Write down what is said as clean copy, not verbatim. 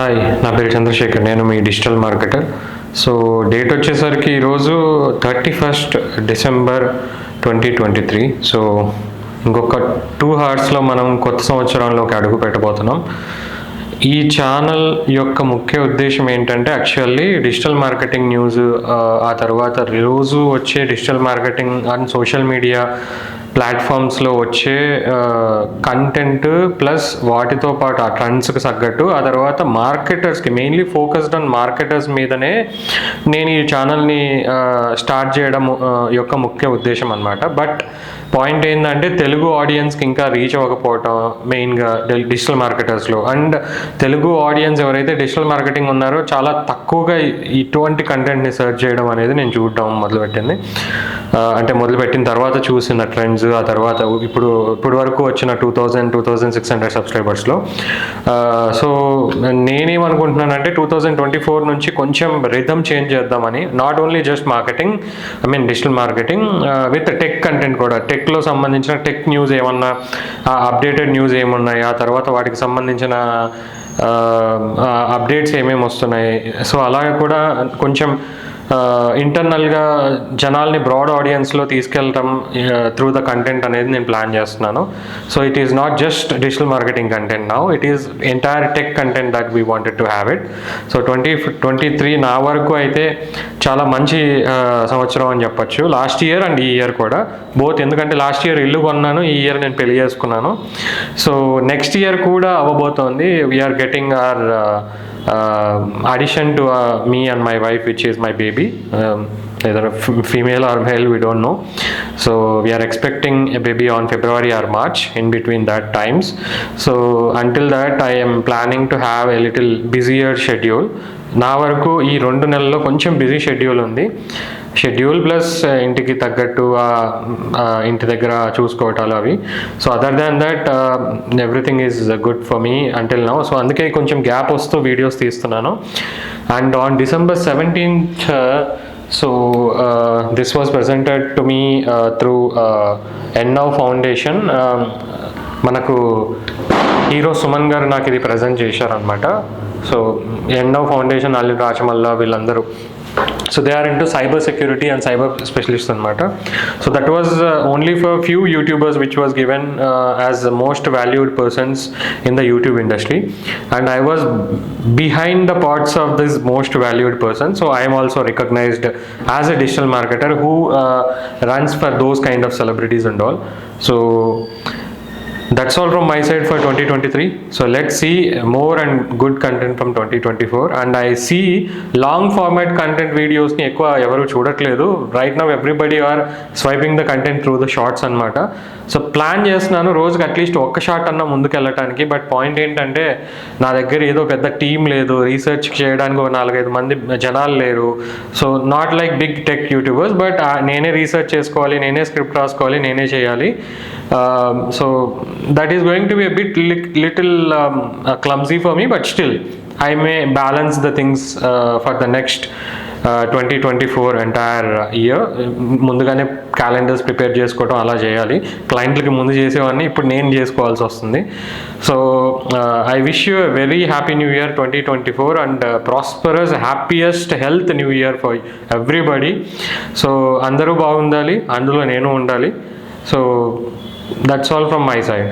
Hi, నా పేరు చంద్రశేఖర్. నేను మీ డిజిటల్ మార్కెటర్. సో డేట్ వచ్చేసరికి ఈరోజు 31st December 2023. సో ఇంకొక 2 hours మనం కొత్త సంవత్సరంలోకి అడుగు పెట్టబోతున్నాం. ఈ ఛానల్ యొక్క ముఖ్య ఉద్దేశం ఏంటంటే యాక్చువల్లీ డిజిటల్ మార్కెటింగ్ న్యూస్, ఆ తర్వాత రోజు వచ్చే digital marketing and social media ప్లాట్ఫామ్స్లో వచ్చే కంటెంట్ ప్లస్ వాటితో పాటు ఆ ట్రెండ్స్కి తగ్గట్టు, ఆ తర్వాత మార్కెటర్స్కి మెయిన్లీ ఫోకస్డ్ ఆన్ మార్కెటర్స్ మీదనే నేను ఈ ఛానల్ని స్టార్ట్ చేయడం యొక్క ముఖ్య ఉద్దేశం అనమాట. బట్ పాయింట్ ఏంటంటే తెలుగు ఆడియన్స్కి ఇంకా రీచ్ అవ్వకపోవటం మెయిన్గా డిజిటల్ మార్కెటర్స్లో. అండ్ తెలుగు ఆడియన్స్ ఎవరైతే డిజిటల్ మార్కెటింగ్ ఉన్నారో చాలా తక్కువగా ఇటువంటి కంటెంట్ని సెర్చ్ చేయడం అనేది నేను చూడడం మొదలుపెట్టింది. అంటే మొదలుపెట్టిన తర్వాత చూసిన ట్రెండ్స్, ఆ తర్వాత ఇప్పుడు వరకు వచ్చిన 2,600 సబ్స్క్రైబర్స్లో. సో నేనేమనుకుంటున్నానంటే 2024 నుంచి కొంచెం రిథమ్ చేంజ్ చేద్దామని. Not only just marketing, digital marketing with tech content కూడా. టెక్లో సంబంధించిన టెక్ న్యూస్ ఏమన్నా, అప్డేటెడ్ న్యూస్ ఏమున్నాయి, ఆ తర్వాత వాటికి సంబంధించిన అప్డేట్స్ ఏమేమి వస్తున్నాయి. సో అలాగే కూడా కొంచెం ఇంటర్నల్గా జనాల్ని బ్రాడ్ ఆడియన్స్లో తీసుకెళ్ళటం త్రూ ద కంటెంట్ అనేది నేను ప్లాన్ చేస్తున్నాను. So it is not just digital marketing content now, it is entire tech content that we wanted to have it. So 2023 నా వరకు అయితే చాలా మంచి సంవత్సరం అని చెప్పచ్చు. లాస్ట్ ఇయర్ అండ్ ఈ ఇయర్ కూడా బోత్. ఎందుకంటే లాస్ట్ ఇయర్ ఇల్లు కొన్నాను, ఈ ఇయర్ నేను పెళ్లి చేసుకున్నాను. సో నెక్స్ట్ ఇయర్ కూడా అవ్వబోతోంది. We are getting our addition to me and my wife, which is my baby, either female or male, we don't know. So we are expecting a baby on February or March, in between that times. So until that I am planning to have a little busier schedule. నా వరకు ఈ 2 నెలల్లో కొంచెం busy schedule ఉంది. Schedule plus ఇంటికి తగ్గట్టు ఇంటి దగ్గర చూసుకోవటాలు అవి. So other than that everything is good for me until now. So అందుకే కొంచెం గ్యాప్ వస్తూ వీడియోస్ తీస్తున్నాను. And on December 17th, so this was presented to me through Ennow Foundation. మనకు హీరో సుమన్ గారు నాకు ఇది ప్రజెంట్ చేశారనమాట. సో Ennow Foundation, అల్లి రాచమల్ల వీళ్ళందరూ, so they are into cyber security and cyber specialists anamata. So that was only for few YouTubers which was given as the most valued persons in the YouTube industry, and I was behind the parts of this most valued person. So I am also recognized as a digital marketer who runs for those kind of celebrities and all. So that's all from my side for 2023. So let's see more and good content from 2024. And I see long format content videos ni ekkuva evaru chudakledu. Right now everybody are swiping the content through the shorts anamata. So plan చేస్తున్నాను రోజుకి at least ఒక్క shot అన్న ముందుకు వెళ్ళటానికి. But point ఏంటంటే నా దగ్గర ఏదో పెద్ద టీం లేదు, రీసెర్చ్ చేయడానికి ఒక 4-5 మంది జనాలు లేరు. So not like big tech YouTubers, but నేనే రీసెర్చ్ చేసుకోవాలి, నేనే స్క్రిప్ట్ రాసుకోవాలి, నేనే చేయాలి. So that is going to be a bit little clumsy for me, but still I may balance the things for the next 2024 entire year. ముందుగానే calendars prepare చేసుకోవడం అలా చేయాలి. క్లయింట్లకి ముందు చేసేవాడిని, ఇప్పుడు నేను చేసుకోవాల్సి వస్తుంది. So I wish you a very happy new year 2024 and prosperous happiest health new year for everybody. So అందరూ బాగుండాలి, అందులో నేను ఉండాలి. So that's all from my side.